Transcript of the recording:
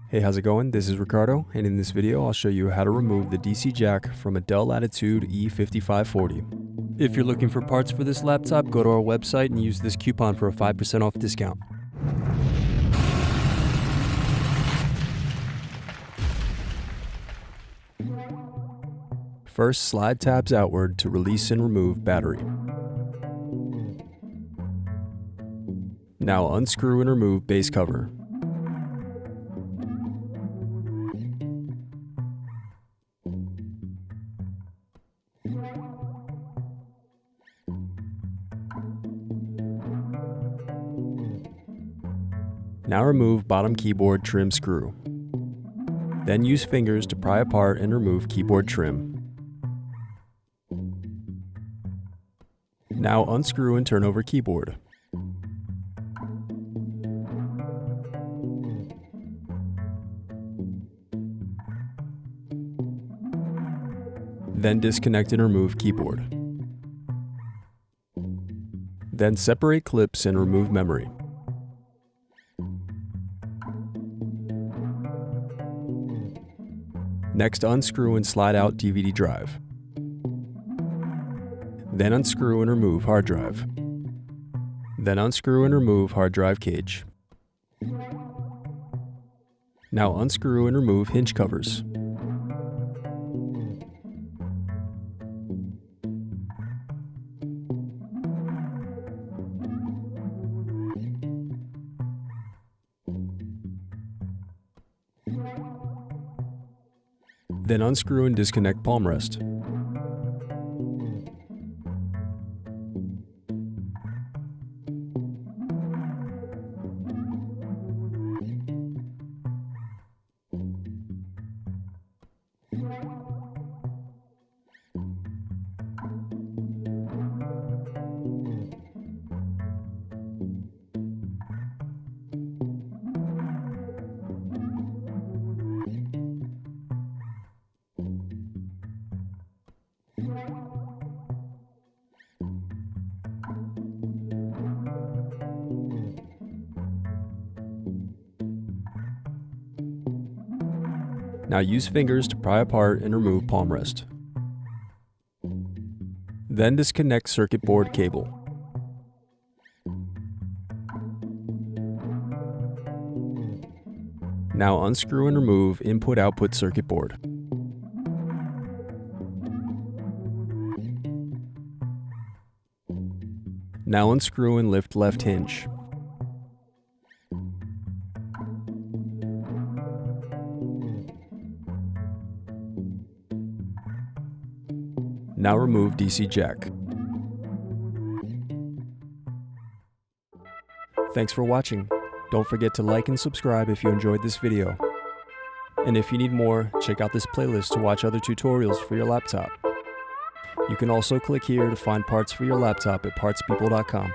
Hey, how's it going? This is Ricardo, and in this video I'll show you how to remove the DC jack from a Dell Latitude E5540. If you're looking for parts for this laptop, go to our website and use this coupon for a 5% off discount. First, slide tabs outward to release and remove battery. Now unscrew and remove base cover. Now remove bottom keyboard trim screw. Then use fingers to pry apart and remove keyboard trim. Now unscrew and turn over keyboard. Then disconnect and remove keyboard. Then separate clips and remove memory. Next, unscrew and slide out DVD drive. Then unscrew and remove hard drive. Then unscrew and remove hard drive cage. Now unscrew and remove hinge covers. Then unscrew and disconnect palmrest. Now use fingers to pry apart and remove palmrest. Then disconnect circuit board cable. Now unscrew and remove input-output circuit board. Now unscrew and lift left hinge. Now remove DC jack. Thanks for watching. Don't forget to like and subscribe if you enjoyed this video. And if you need more, check out this playlist to watch other tutorials for your laptop. You can also click here to find parts for your laptop at partspeople.com.